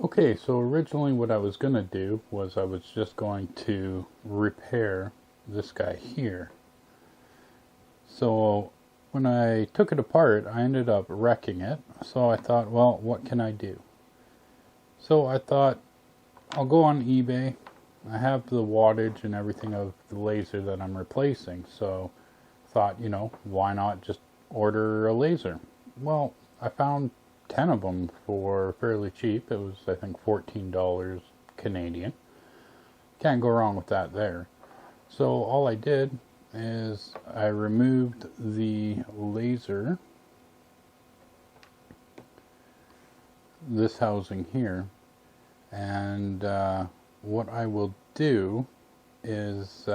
Okay, so originally what I was going to do was I was just going to repair this guy here. So when I took it apart, I ended up wrecking it. So I thought, well, what can I do? So I thought, I'll go on eBay. I have the wattage and everything of the laser that I'm replacing. So I thought, why not just order a laser? Well, I found 10 of them for fairly cheap. It was, I think, $14 Canadian. Can't go wrong with that there. So all I did is I removed the laser, this housing here, and what I will do is,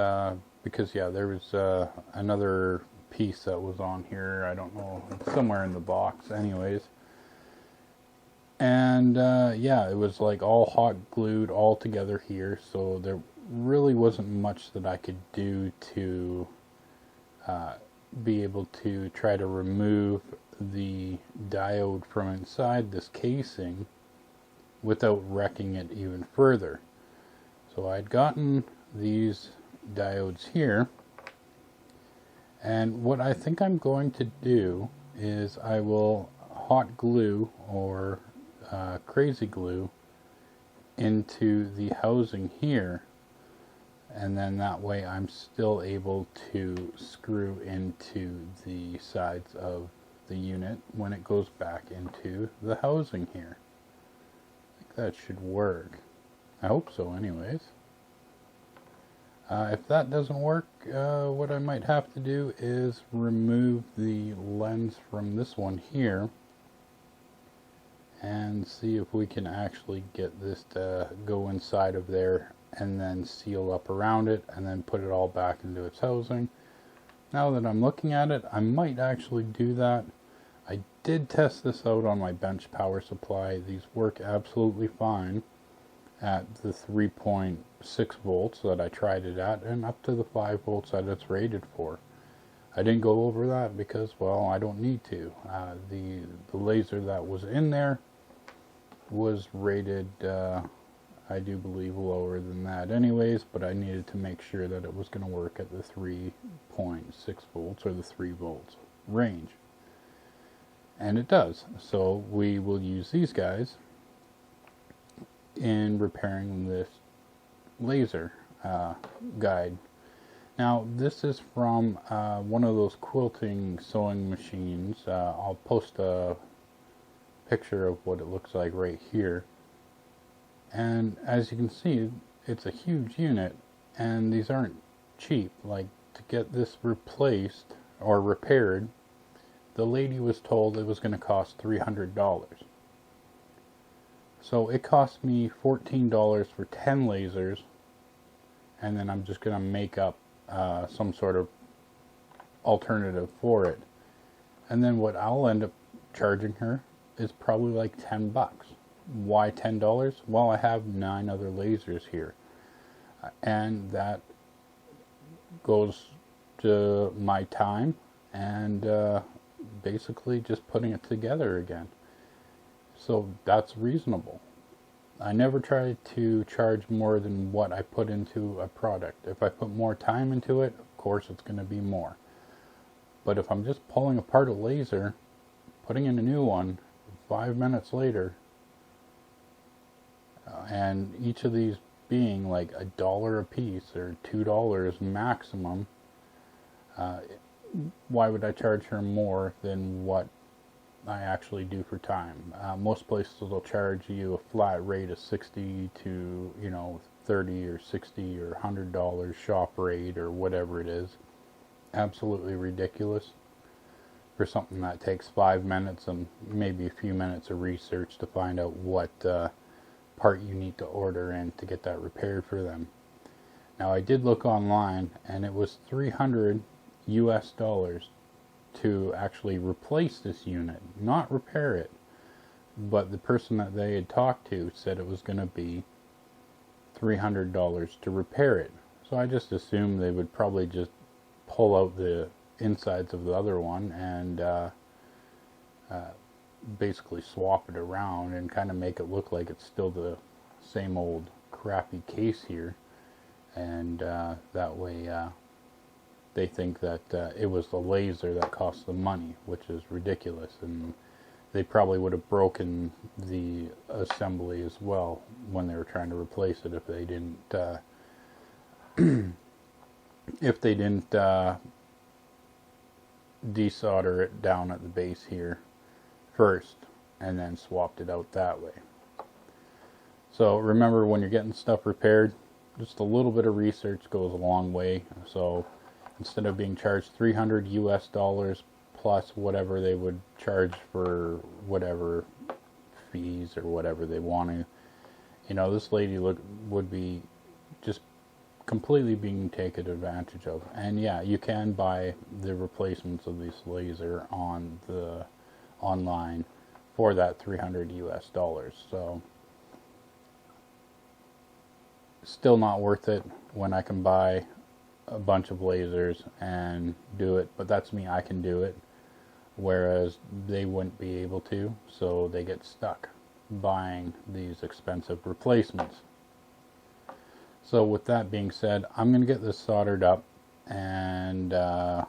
because there was another piece that was on here, I don't know, it's somewhere in the box anyways, and it was like all hot glued all together here, so there really wasn't much that I could do to be able to try to remove the diode from inside this casing without wrecking it even further. So I'd gotten these diodes here, and what I think I'm going to do is I will hot glue or crazy glue into the housing here, and then that way I'm still able to screw into the sides of the unit when it goes back into the housing here. I think that should work. I hope so anyways. If that doesn't work, what I might have to do is remove the lens from this one here and see if we can actually get this to go inside of there and then seal up around it and then put it all back into its housing. Now that I'm looking at it, I might actually do that. I did test this out on my bench power supply. These work absolutely fine at the 3.6 volts that I tried it at, and up to the 5 volts that it's rated for. I didn't go over that because, well, I don't need to. The laser that was in there was rated, I do believe, lower than that anyways, but I needed to make sure that it was going to work at the 3.6 volts or the 3 volts range. And it does. So we will use these guys in repairing this laser guide. Now this is from one of those quilting sewing machines. I'll post a picture of what it looks like right here, and as you can see, it's a huge unit, and these aren't cheap. Like, to get this replaced or repaired, the lady was told it was going to cost $300. So it cost me $14 for 10 lasers, and then I'm just going to make up some sort of alternative for it. And then what I'll end up charging her is probably like 10 bucks. Why $10? Well, I have 9 other lasers here, and that goes to my time and basically just putting it together again. So that's reasonable. I never try to charge more than what I put into a product. If I put more time into it, of course it's going to be more. But if I'm just pulling apart a laser, putting in a new one 5 minutes later, and each of these being like $1 a piece or $2 maximum, why would I charge her more than what I actually do for time? Most places will charge you a flat rate of 60 to 30 or 60 or $100 shop rate or whatever it is. Absolutely ridiculous for something that takes 5 minutes and maybe a few minutes of research to find out what part you need to order and to get that repaired for them. Now, I did look online, and it was $300 US to actually replace this unit, not repair it. But the person that they had talked to said it was going to be $300 to repair it. So I just assumed they would probably just pull out the insides of the other one and basically swap it around and kind of make it look like it's still the same old crappy case here, and that way they think that it was the laser that cost them money, which is ridiculous, and they probably would have broken the assembly as well when they were trying to replace it if they didn't desolder it down at the base here first and then swapped it out that way. So remember, when you're getting stuff repaired, just a little bit of research goes a long way. So instead of being charged $300 US plus whatever they would charge for whatever fees or whatever they want to, you know, this lady would be just completely being taken advantage of. And yeah, you can buy the replacements of this laser on the online for that $300 US. So still not worth it when I can buy a bunch of lasers and do it, but that's me, I can do it, whereas they wouldn't be able to, so they get stuck buying these expensive replacements. So with that being said, I'm going to get this soldered up, and I'm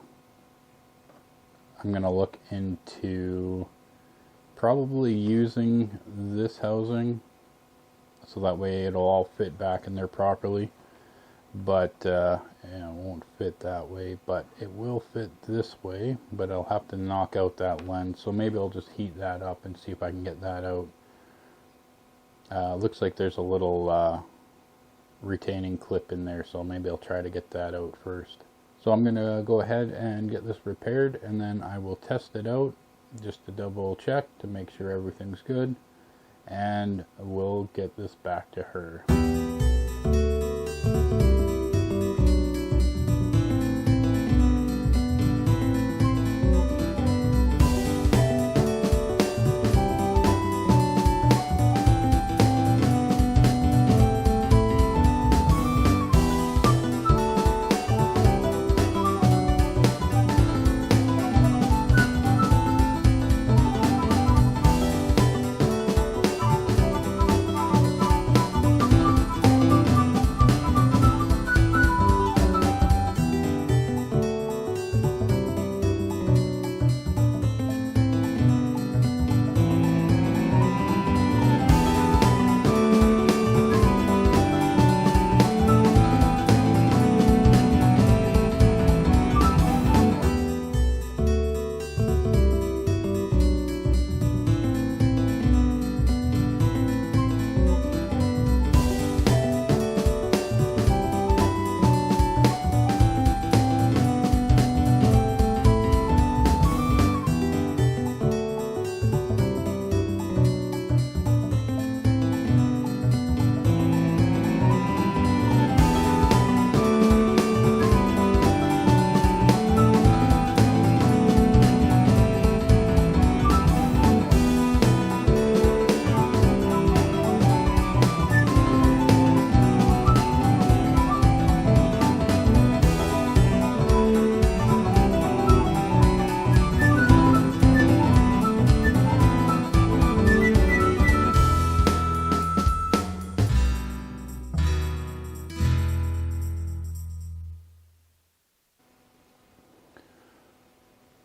going to look into probably using this housing so that way it'll all fit back in there properly. But it won't fit that way, but it will fit this way, but I'll have to knock out that lens, so maybe I'll just heat that up and see if I can get that out. Looks like there's a little retaining clip in there, so maybe I'll try to get that out first. So I'm gonna go ahead and get this repaired, and then I will test it out just to double check to make sure everything's good, and we'll get this back to her.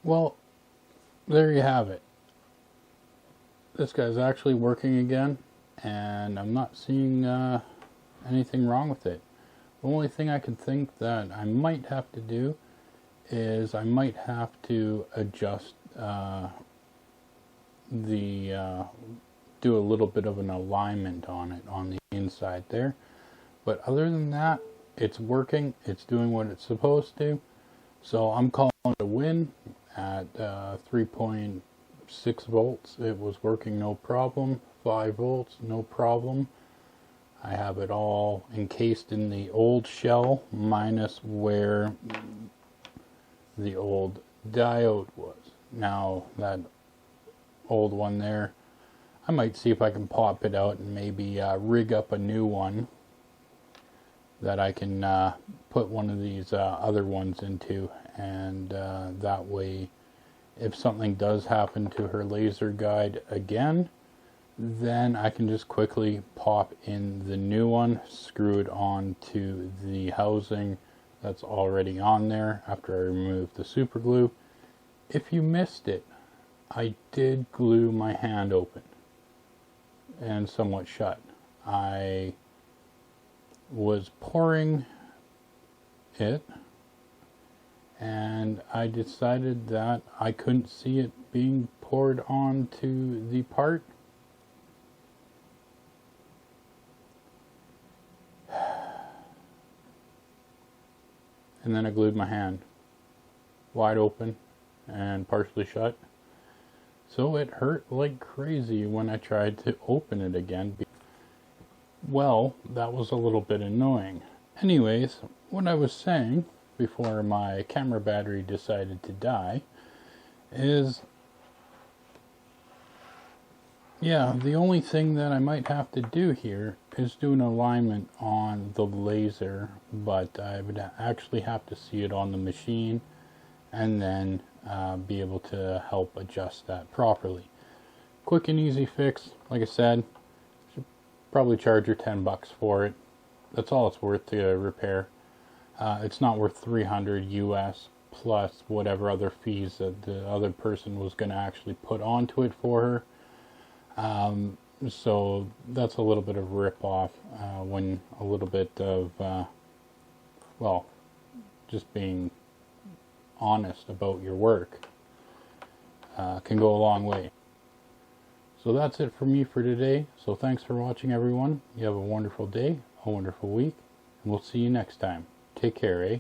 Well, there you have it. This guy's actually working again, and I'm not seeing anything wrong with it. The only thing I can think that I might have to do is I might have to adjust do a little bit of an alignment on it on the inside there. But other than that, it's working. It's doing what it's supposed to. So I'm calling it a win at 3.6 volts. It was working no problem. 5 volts, no problem. I have it all encased in the old shell, minus where the old diode was. Now that old one there, I might see if I can pop it out and maybe rig up a new one that I can put one of these other ones into, and that way If something does happen to her laser guide again, then I can just quickly pop in the new one, screw it on to the housing that's already on there after I remove the super glue. If you missed it, I did glue my hand open and somewhat shut. I was pouring it and I decided that I couldn't see it being poured onto the part. And then I glued my hand wide open and partially shut. So it hurt like crazy when I tried to open it again. Well, that was a little bit annoying. Anyways, what I was saying before my camera battery decided to die is, yeah, the only thing that I might have to do here is do an alignment on the laser, but I would actually have to see it on the machine and then be able to help adjust that properly. Quick and easy fix. Like I said, should probably charge her $10 for it. That's all it's worth to repair. It's not worth $300 US plus whatever other fees that the other person was going to actually put onto it for her. So that's a little bit of rip-off when a little bit of, well, just being honest about your work can go a long way. So that's it for me for today. So thanks for watching, everyone. You have a wonderful day, a wonderful week, and we'll see you next time. Take care, eh?